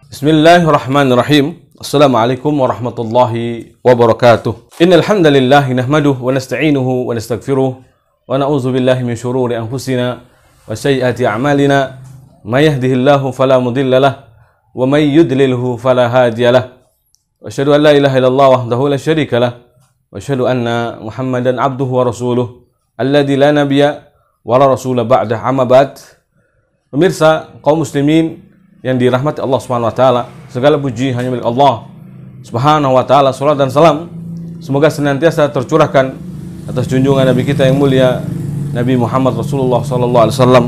Bismillahirrahmanirrahim. Assalamualaikum warahmatullahi wabarakatuh. Innal hamdalillah nahmaduhu wa nasta'inuhu wa nastaghfiruh wa na'udzu billahi min shururi anfusina wa sayyiati a'malina. May yahdihillahu fala mudilla lahu wa may yudlilhu fala hadiya lahu. Wa asyhadu an la ilaha illallah wahdahu la syarika lahu wa asyhadu anna Muhammadan abduhu wa rasuluh alladzi la nabiyya wa la rasula ba'da, amma ba'd. Pemirsa kaum muslimin yang dirahmati Allah Subhanahu wa taala, segala puji hanya milik Allah Subhanahu wa taala. Salat dan salam semoga senantiasa tercurahkan atas junjungan Nabi kita yang mulia Nabi Muhammad Rasulullah sallallahu alaihi wasallam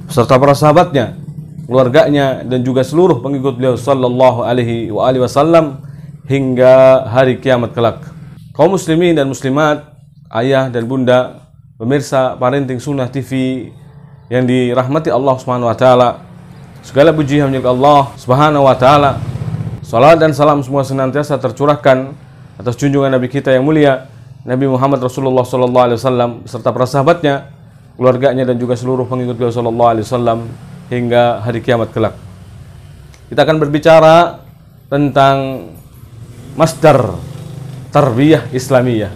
serta para sahabatnya, keluarganya dan juga seluruh pengikut beliau sallallahu alaihi wasallam hingga hari kiamat kelak. Kaum muslimin dan muslimat, ayah dan bunda, pemirsa Parenting Sunnah TV yang dirahmati Allah Subhanahu wa taala, segala puji hanya milik Allah Subhanahu wa taala. Salat dan salam semua senantiasa tercurahkan atas junjungan Nabi kita yang mulia Nabi Muhammad Rasulullah sallallahu alaihi wasallam serta para sahabatnya, keluarganya dan juga seluruh pengikut beliau sallallahu alaihi wasallam hingga hari kiamat kelak. Kita akan berbicara tentang masdar tarbiyah Islamiyah,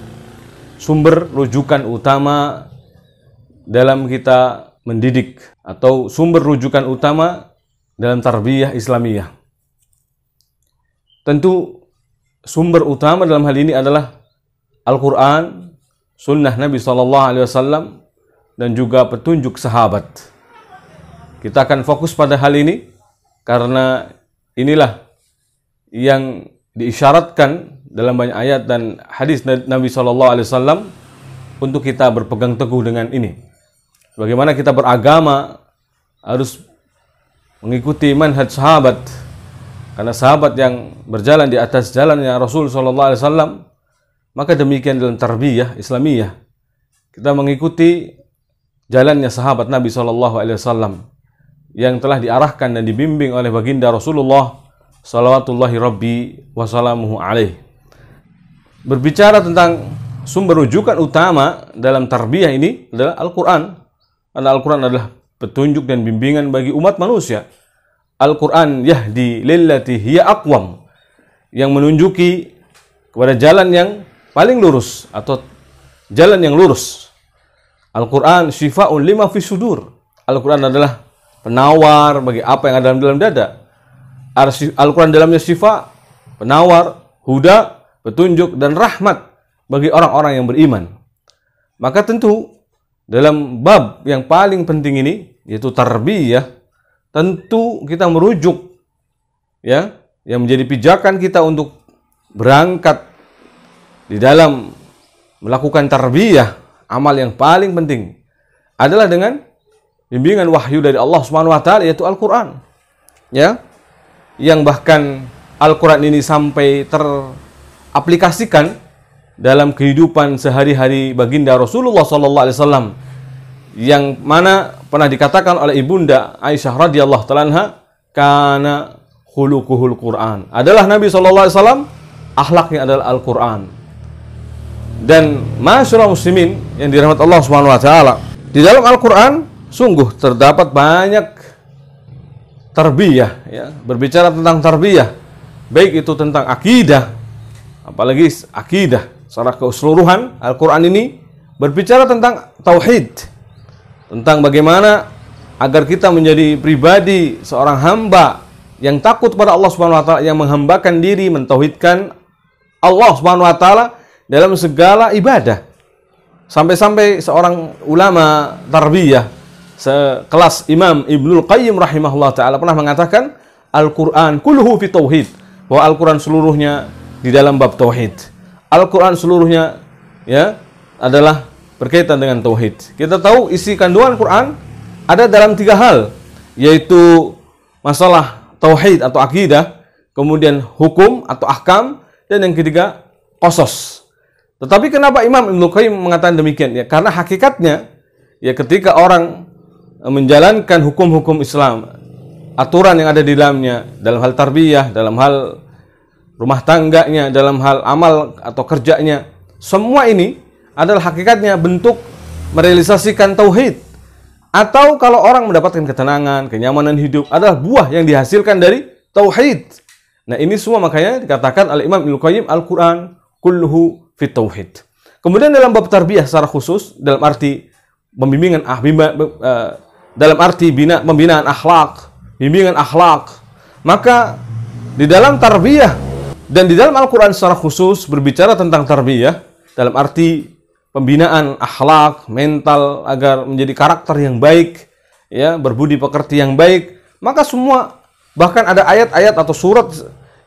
sumber rujukan utama dalam kita mendidik atau sumber rujukan utama dalam tarbiyah Islamiyah. Tentu sumber utama dalam hal ini adalah Al-Quran, Sunnah Nabi SAW, dan juga petunjuk sahabat. Kita akan fokus pada hal ini karena inilah yang diisyaratkan dalam banyak ayat dan hadis Nabi SAW untuk kita berpegang teguh dengan ini. Bagaimana kita beragama harus mengikuti manhaj sahabat, karena sahabat yang berjalan di atas jalannya Rasul SAW, maka demikian dalam tarbiyah Islamiyah kita mengikuti jalannya sahabat Nabi SAW yang telah diarahkan dan dibimbing oleh baginda Rasulullah salawatullahi rabbi wassalamuhu alaih. Berbicara tentang sumber rujukan utama dalam tarbiyah ini adalah Al-Quran, karena Al-Quran adalah petunjuk dan bimbingan bagi umat manusia. Al-Quran yahdi lillati hiya aqwam, yang menunjuki kepada jalan yang paling lurus atau jalan yang lurus. Al-Quran syifa'un lima fi sudur. Al-Quran adalah penawar bagi apa yang ada dalam dada. Al-Quran dalamnya syifa, penawar, huda, petunjuk dan rahmat bagi orang-orang yang beriman. Maka tentu dalam bab yang paling penting ini, yaitu tarbiyah, tentu kita merujuk ya yang menjadi pijakan kita untuk berangkat di dalam melakukan tarbiyah. Amal yang paling penting adalah dengan bimbingan wahyu dari Allah Subhanahu wa taala, yaitu Al-Qur'an. Ya. Yang bahkan Al-Qur'an ini sampai teraplikasikan dalam kehidupan sehari-hari baginda Rasulullah sallallahu alaihi wasallam, yang mana pernah dikatakan oleh ibunda Aisyah radhiyallahu taala anha, kana khuluquhul Qur'an. Adalah Nabi sallallahu alaihi wasallam akhlaknya adalah Al-Qur'an. Dan masyaallah muslimin yang dirahmati Allah Subhanahu wa taala, di dalam Al-Qur'an sungguh terdapat banyak tarbiyah ya. Berbicara tentang tarbiyah, baik itu tentang akidah, apalagi akidah secara keseluruhan, Al-Qur'an ini berbicara tentang tauhid, tentang bagaimana agar kita menjadi pribadi seorang hamba yang takut pada Allah Subhanahu wa taala, yang menghambakan diri, mentauhidkan Allah Subhanahu wa taala dalam segala ibadah. Sampai-sampai seorang ulama tarbiyah sekelas Imam Ibnul Qayyim rahimahullah ta'ala pernah mengatakan, Al-Quran kulluhu fi tauhid, bahwa Al-Quran seluruhnya di dalam bab tauhid. Al-Quran seluruhnya ya adalah berkaitan dengan tauhid. Kita tahu isi kandungan Quran ada dalam 3 hal, yaitu masalah tauhid atau akidah, kemudian hukum atau ahkam, dan yang ketiga qasas. Tetapi kenapa Imam Ibnul Qayyim mengatakan demikian? Ya, karena hakikatnya ya ketika orang menjalankan hukum-hukum Islam, aturan yang ada di dalamnya, dalam hal tarbiyah, dalam hal rumah tangganya, dalam hal amal atau kerjanya, semua ini adalah hakikatnya bentuk merealisasikan tauhid. Atau kalau orang mendapatkan ketenangan, kenyamanan hidup adalah buah yang dihasilkan dari tauhid. Nah, ini semua makanya dikatakan oleh Imam Ibnu Qayyim Al-Qur'an kulluhu fit tauhid. Kemudian dalam bab tarbiyah secara khusus dalam arti pembimbingan dalam arti pembinaan akhlak, bimbingan akhlak, maka di dalam tarbiyah dan di dalam Al-Qur'an secara khusus berbicara tentang tarbiyah dalam arti pembinaan akhlak, mental agar menjadi karakter yang baik, ya, berbudi pekerti yang baik. Maka semua, bahkan ada ayat-ayat atau surat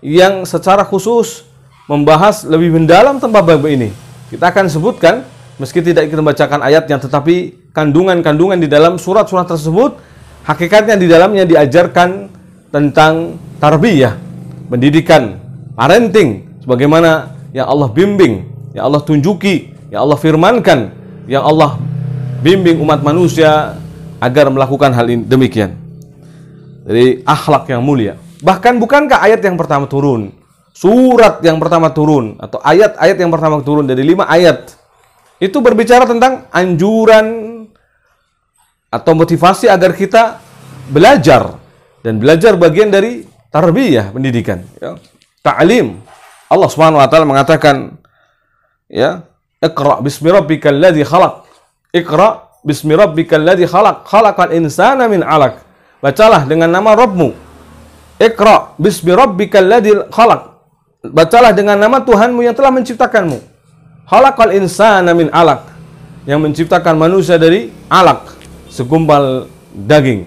yang secara khusus membahas lebih mendalam tentang bab ini. Kita akan sebutkan, meski tidak kita bacakan ayatnya, tetapi kandungan-kandungan di dalam surat-surat tersebut, hakikatnya di dalamnya diajarkan tentang tarbiyah, pendidikan, parenting, sebagaimana yang Allah bimbing, yang Allah tunjuki, yang Allah firmankan, yang Allah bimbing umat manusia agar melakukan hal ini demikian. Jadi akhlak yang mulia. Bahkan bukankah ayat yang pertama turun, surat yang pertama turun, atau ayat-ayat yang pertama turun dari 5 ayat itu berbicara tentang anjuran atau motivasi agar kita belajar, dan belajar bagian dari tarbiyah, pendidikan, ya. Ta'lim. Allah Subhanahu wa taala mengatakan, ya, Iqra bismi rabbikal ladzi khalaq. Iqra bismi rabbikal ladzi khalaq. Khalaqal insana min 'alaq. Bacalah dengan nama Rabbmu. Iqra bismi rabbikal ladzi khalaq. Bacalah dengan nama Tuhanmu yang telah menciptakanmu. Khalaqal insana min 'alaq. Yang menciptakan manusia dari alaq, segumpal daging.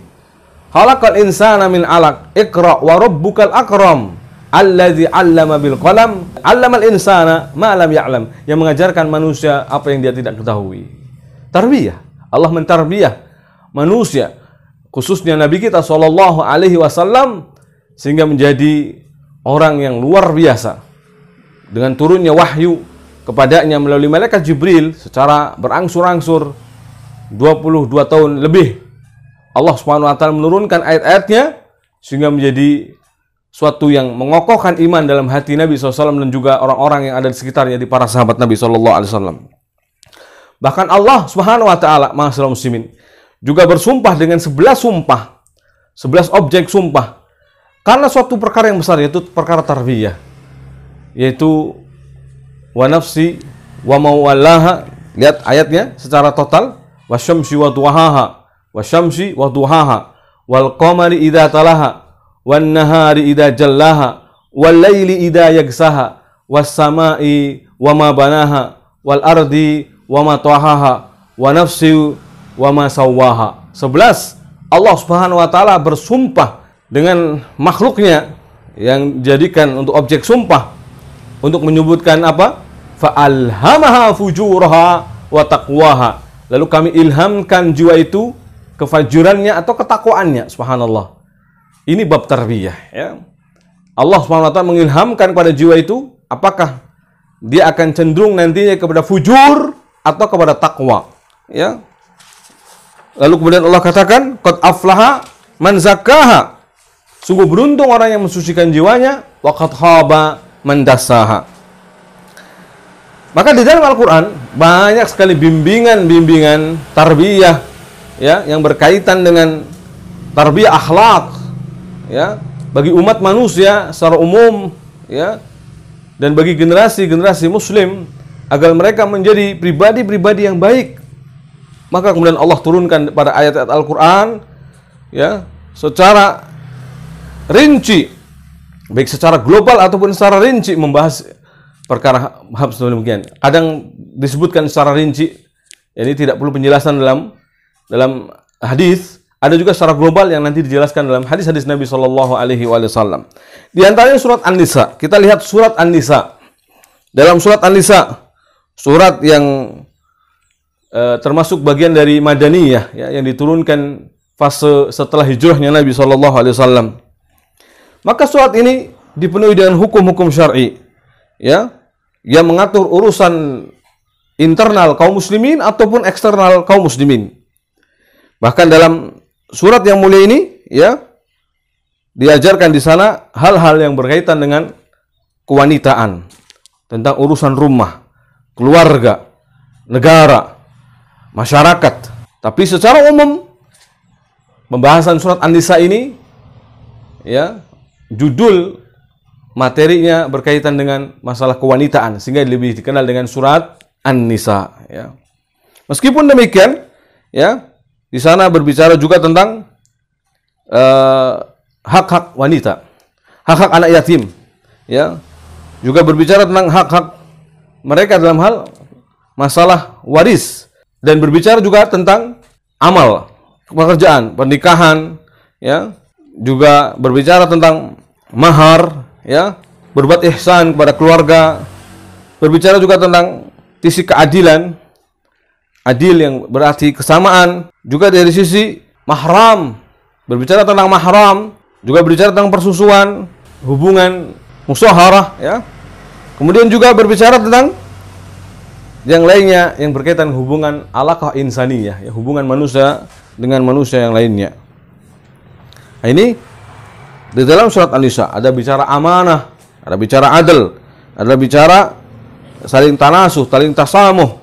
Khalaqal insana min 'alaq. Iqra wa rabbukal akram. Alladzi 'allama bil qalam, 'allamal insana ma lam ya'lam, yang mengajarkan manusia apa yang dia tidak ketahui. Tarbiyah. Allah mentarbiyah manusia, khususnya Nabi kita sallallahu alaihi wasallam, sehingga menjadi orang yang luar biasa. Dengan turunnya wahyu kepadanya melalui malaikat Jibril secara berangsur-angsur 22 tahun lebih, Allah Subhanahu wa taala menurunkan ayat-ayatnya sehingga menjadi suatu yang mengokohkan iman dalam hati Nabi SAW dan juga orang-orang yang ada di sekitarnya, di para sahabat Nabi SAW. Bahkan Allah Subhanahu wa taala, ma'asyiral muslimin, juga bersumpah dengan 11 sumpah, 11 objek sumpah, karena suatu perkara yang besar, yaitu perkara tarbiyah, yaitu wa nafsi wa mawallaha. Lihat ayatnya secara total, wasyamsi wa duhaha, wasyamsi wa duhaha, wal qamari idza talaha, wan nahari idza jallaha, wal laili idza yagsaha, was samai wa ma banaha, wal ardi wa ma tahaha, wa nafsi wa ma sawwaha. 11. Allah Subhanahu wa taala bersumpah dengan makhluknya yang dijadikan untuk objek sumpah untuk menyebutkan apa? Fa'alhamaha fujuraha wa taqwaha. Lalu kami ilhamkan jiwa itu kefajurannya atau ketakwaannya. Subhanallah. Ini bab tarbiyah, ya. Allah SWT mengilhamkan pada jiwa itu apakah dia akan cenderung nantinya kepada fujur atau kepada takwa, ya. Lalu kemudian Allah katakan, qad aflaha man zakkaha. Sungguh beruntung orang yang mensucikan jiwanya, wa qad khaba man dassaha. Maka di dalam Al-Qur'an banyak sekali bimbingan-bimbingan tarbiyah, ya, yang berkaitan dengan tarbiyah akhlak, ya, bagi umat manusia secara umum, ya, dan bagi generasi-generasi muslim agar mereka menjadi pribadi-pribadi yang baik. Maka kemudian Allah turunkan pada ayat-ayat Al-Qur'an, ya, secara rinci, baik secara global ataupun secara rinci membahas perkara hal demikian. Kadang disebutkan secara rinci, ini tidak perlu penjelasan dalam hadis. Ada juga secara global yang nanti dijelaskan dalam hadis-hadis Nabi Shallallahu Alaihi Wasallam. Di antaranya surat An-Nisa. Kita lihat surat An-Nisa. Dalam surat An-Nisa, surat yang termasuk bagian dari Madaniyah, ya, yang diturunkan fase setelah hijrahnya Nabi Shallallahu Alaihi Wasallam. Maka surat ini dipenuhi dengan hukum-hukum syar'i, ya, yang mengatur urusan internal kaum muslimin ataupun eksternal kaum muslimin. Bahkan dalam surat yang mulia ini, ya, diajarkan di sana hal-hal yang berkaitan dengan kewanitaan, tentang urusan rumah, keluarga, negara, masyarakat. Tapi secara umum pembahasan surat An-Nisa ini, ya, judul materinya berkaitan dengan masalah kewanitaan, sehingga lebih dikenal dengan surat An-Nisa, ya. Meskipun demikian, ya, di sana berbicara juga tentang hak-hak wanita, hak-hak anak yatim, ya. Juga berbicara tentang hak-hak mereka dalam hal masalah waris, dan berbicara juga tentang amal, pekerjaan, pernikahan, ya. Juga berbicara tentang mahar, ya, berbuat ihsan kepada keluarga, berbicara juga tentang sisi keadilan, adil yang berarti kesamaan, juga dari sisi mahram, berbicara tentang mahram, juga berbicara tentang persusuan, hubungan musyawarah, ya. Kemudian juga berbicara tentang yang lainnya yang berkaitan hubungan alaqah insaniyah, ya, hubungan manusia dengan manusia yang lainnya. Nah, ini di dalam surat An-Nisa ada bicara amanah, ada bicara adil, ada bicara saling tanasuh, saling tasamuh,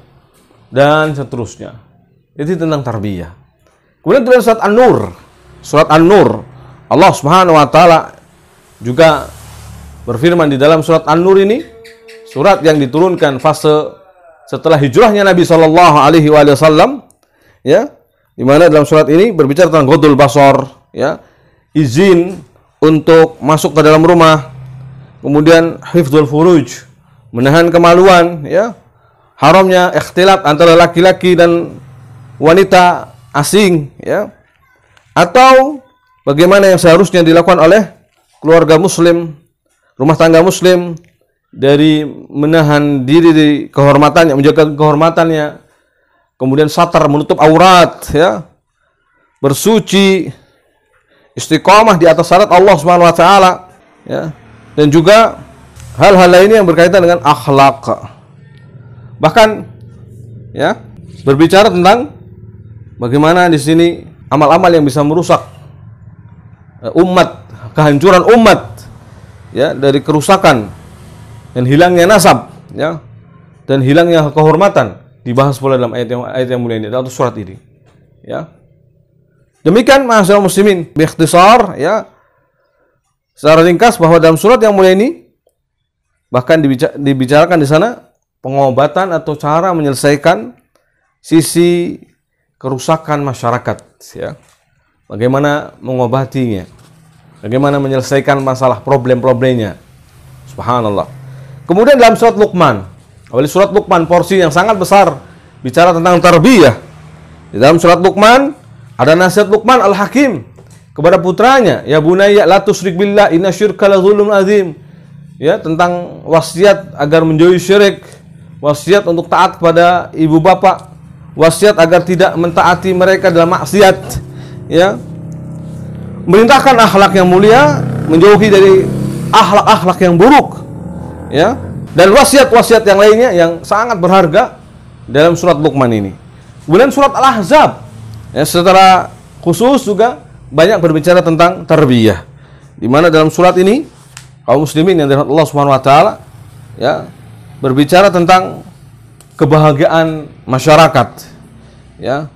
dan seterusnya. Itu tentang tarbiyah. Kemudian dalam surat An-Nur, Allah Subhanahu wa taala juga berfirman di dalam surat An-Nur ini, surat yang diturunkan fase setelah hijrahnya Nabi sallallahu alaihi wasallam, ya, di mana dalam surat ini berbicara tentang ghadul basar, ya, izin untuk masuk ke dalam rumah, kemudian hifdzul furuj, menahan kemaluan, ya, haramnya ikhtilat antara laki-laki dan wanita asing, ya, atau bagaimana yang seharusnya dilakukan oleh keluarga muslim, rumah tangga muslim, dari menahan diri di kehormatannya, menjaga kehormatannya, kemudian satar, menutup aurat, ya, bersuci, istiqamah di atas syarat Allah Subhanahu wa taala, ya, dan juga hal-hal lainnya yang berkaitan dengan akhlak. Bahkan, ya, berbicara tentang bagaimana di sini amal-amal yang bisa merusak umat, kehancuran umat, ya, dari kerusakan dan hilangnya nasab, ya, dan hilangnya kehormatan, dibahas pula dalam ayat yang mulia ini atau surat ini, ya. Demikian ma'asyiral muslimin, biikhtisar, ya, secara ringkas bahwa dalam surat yang mulia ini bahkan dibicarakan di sana pengobatan atau cara menyelesaikan sisi kerusakan masyarakat, ya. Bagaimana mengobatinya, bagaimana menyelesaikan masalah problem-problemnya. Subhanallah. Kemudian dalam surat Luqman, surat Luqman porsi yang sangat besar bicara tentang tarbiyah. Di dalam surat Luqman ada nasihat Luqman Al-Hakim kepada putranya, ya bunayya la tusyrik billah inna syirka la dzulmun azim. Ya, tentang wasiat agar menjauhi syirik, wasiat untuk taat kepada ibu bapak, wasiat agar tidak mentaati mereka dalam maksiat, ya. Merintahkan akhlak yang mulia, menjauhi dari akhlak-akhlak yang buruk, ya. Dan wasiat-wasiat yang lainnya yang sangat berharga dalam surat Luqman ini. Kemudian surat Al-Ahzab, ya, secara khusus juga banyak berbicara tentang tarbiyah, di mana dalam surat ini kaum muslimin yang dirahmati Allah Subhanahu wa taala, ya, berbicara tentang kebahagiaan masyarakat, ya,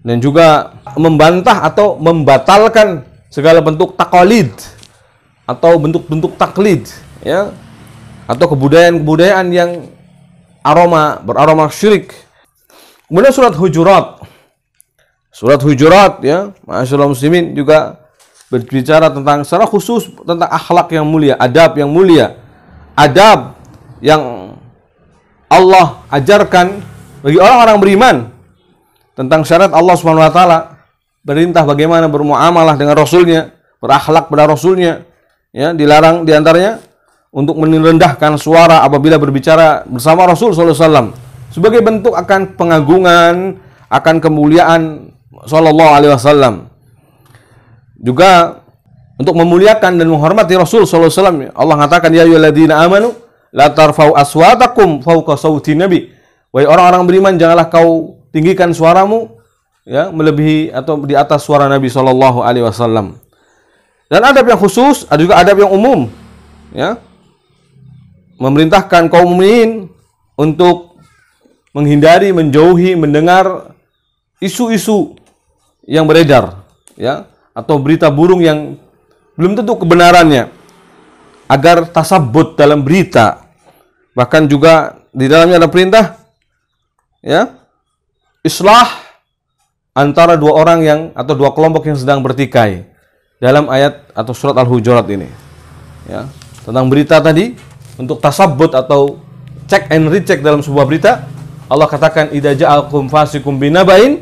dan juga membantah atau membatalkan segala bentuk taklid atau bentuk-bentuk taklid, ya, atau kebudayaan-kebudayaan yang beraroma syirik. Kemudian surat Hujurat, ya, ma'asyiral muslimin, juga berbicara tentang secara khusus tentang akhlak yang mulia, adab yang mulia, adab yang Allah ajarkan bagi orang-orang beriman, tentang syariat Allah Subhanahu wa taala, perintah bagaimana bermuamalah dengan Rasulnya, berakhlak pada Rasulnya, ya, dilarang diantaranya untuk merendahkan suara apabila berbicara bersama Rasul sallallahu alaihi wasallam sebagai bentuk akan pengagungan, akan kemuliaan sallallahu alaihi wasallam. Juga untuk memuliakan dan menghormati Rasul sallallahu alaihi wasallam, Allah mengatakan, ya ayyuhalladzina amanu la tarfa'u aswatakum fawqa sautin nabi. Wahai orang-orang beriman, janganlah kau tinggikan suaramu, ya, melebihi atau di atas suara Nabi sallallahu alaihi wasallam. Dan adab yang khusus, ada juga adab yang umum, ya. Memerintahkan kaum mukminin untuk menghindari, menjauhi, mendengar isu-isu yang beredar, ya, atau berita burung yang belum tentu kebenarannya, agar tasabbut dalam berita. Bahkan juga di dalamnya ada perintah, ya, islah antara dua orang yang atau dua kelompok yang sedang bertikai dalam ayat atau surat Al-Hujurat ini, ya, tentang berita tadi. Untuk tasabbut atau cek and recheck dalam sebuah berita, Allah katakan idza ja'akum fasikum binaba'in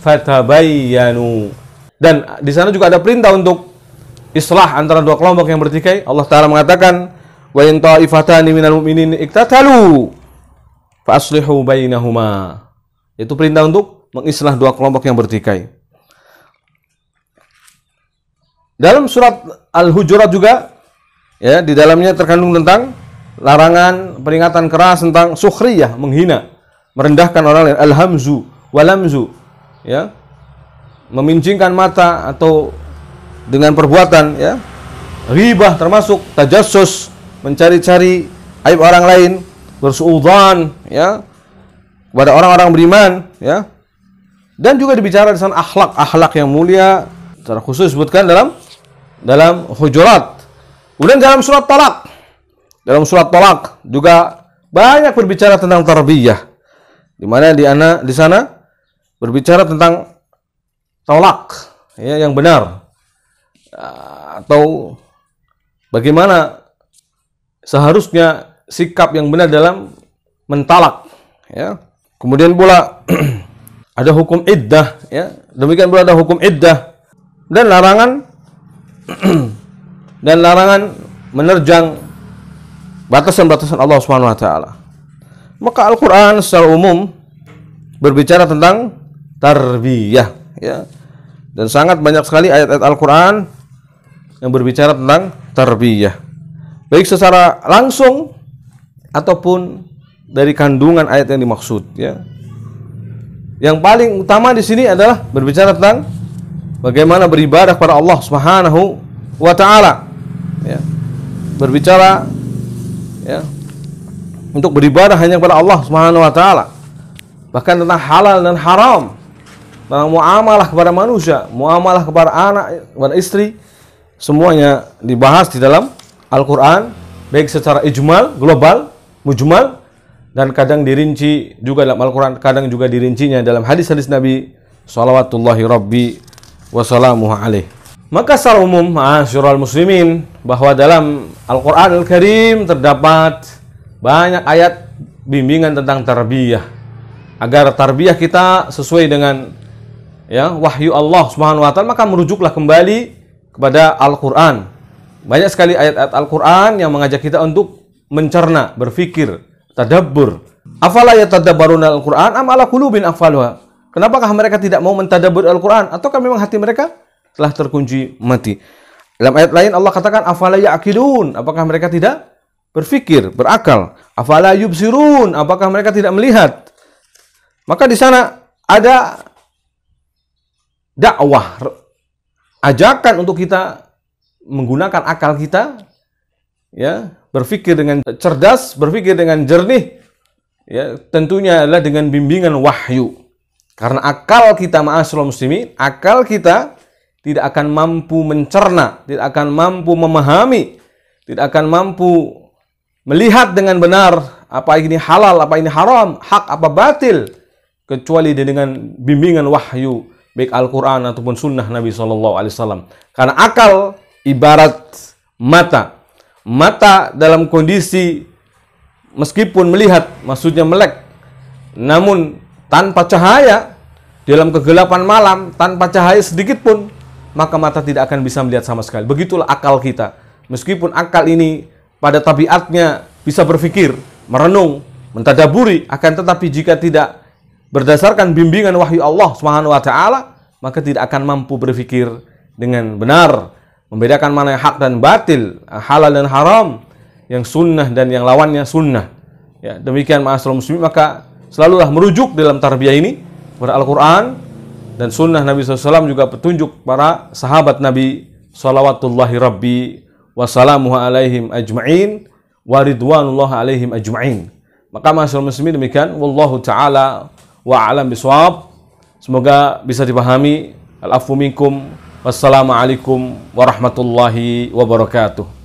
fatabayyanu. Dan di sana juga ada perintah untuk islah antara dua kelompok yang bertikai. Allah Ta'ala mengatakan wa in ta'ifatani minal mu'minin iktatalu fa aslihu bainahuma. Itu perintah untuk mengislah dua kelompok yang bertikai. Dalam surat Al-Hujurat juga, ya, di dalamnya terkandung tentang larangan, peringatan keras tentang sukhriyah, menghina, merendahkan orang lain, al-hamzu walamzu, ya, memincingkan mata atau dengan perbuatan, ya, ghibah, termasuk tajassus, mencari-cari aib orang lain, bersuudzon, ya, kepada orang-orang beriman, ya. Dan juga dibicara di sana akhlak yang mulia, secara khusus disebutkan dalam Hujurat. Kemudian dalam surat Talaq juga banyak berbicara tentang tarbiyah, di mana di sana berbicara tentang talak, ya, yang benar, atau bagaimana seharusnya sikap yang benar dalam mentalak, ya. Kemudian pula ada hukum iddah, ya, demikian pula ada hukum iddah dan larangan menerjang batasan-batasan Allah Subhanahu wa taala. Maka Al-Qur'an secara umum berbicara tentang tarbiyah, ya. Dan sangat banyak sekali ayat-ayat Al-Qur'an yang berbicara tentang tarbiyah, baik secara langsung ataupun dari kandungan ayat yang dimaksud, ya. Yang paling utama di sini adalah berbicara tentang bagaimana beribadah kepada Allah Subhanahu wa taala, ya. Berbicara, ya, untuk beribadah hanya kepada Allah Subhanahu wa taala. Bahkan tentang halal dan haram, tentang muamalah kepada manusia, muamalah kepada anak, kepada istri, semuanya dibahas di dalam Al-Qur'an, baik secara ijmal, global, mujmal, dan kadang dirinci juga dalam Al-Qur'an, kadang juga dirincinya dalam hadis-hadis Nabi salawatullahi rabbi wassalamuhu alaih. Maka secara umum, ma'asyiral muslimin, bahwa dalam Al-Qur'an Al-Karim terdapat banyak ayat bimbingan tentang tarbiyah, agar tarbiyah kita sesuai dengan, ya, wahyu Allah Subhanahu wa taala. Maka merujuklah kembali kepada Al-Qur'an. Banyak sekali ayat-ayat Al-Qur'an yang mengajak kita untuk mencerna, berfikir, tadabbur. Afala yatadabbaruna Al-Qur'an am ala qulubin aqfaluha? Kenapakah mereka tidak mau mentadabbur Al-Qur'an? Ataukah memang hati mereka telah terkunci mati? Dalam ayat lain Allah katakan afala ya'qilun, apakah mereka tidak berfikir, berakal? Afala yubsirun, apakah mereka tidak melihat? Maka di sana ada dakwah, ajakan untuk kita menggunakan akal kita, ya, berfikir dengan cerdas, berfikir dengan jernih, ya, tentunya adalah dengan bimbingan wahyu. Karena akal kita, ma'asyiral muslimin, akal kita tidak akan mampu mencerna, tidak akan mampu memahami, tidak akan mampu melihat dengan benar apa ini halal, apa ini haram, hak apa batil, kecuali dengan bimbingan wahyu, baik Al-Quran ataupun sunnah Nabi SAW. Karena akal ibarat mata. Mata dalam kondisi meskipun melihat, maksudnya melek, namun tanpa cahaya, dalam kegelapan malam, tanpa cahaya sedikit pun, maka mata tidak akan bisa melihat sama sekali. Begitulah akal kita. Meskipun akal ini pada tabiatnya bisa berpikir, merenung, mentadaburi, akan tetapi jika tidak berdasarkan bimbingan wahyu Allah Subhanahu wa taala, maka tidak akan mampu berpikir dengan benar, membedakan mana yang hak dan batil, halal dan haram, yang sunnah dan yang lawannya sunnah. Ya, demikian ma'asyiral muslimin, maka selalulah merujuk dalam tarbiyah ini kepada Al-Quran dan sunnah Nabi SAW, juga petunjuk para sahabat Nabi salawatullahi rabbi wassalamuhu alaihim ajma'in wa ridwanullah alaihim ajma'in. Maka ma'asyiral muslimin, demikian wallahu ta'ala wa a'lam bisawab. Semoga bisa dipahami. Al-afu minkum Wassalamualaikum warahmatullahi wabarakatuh.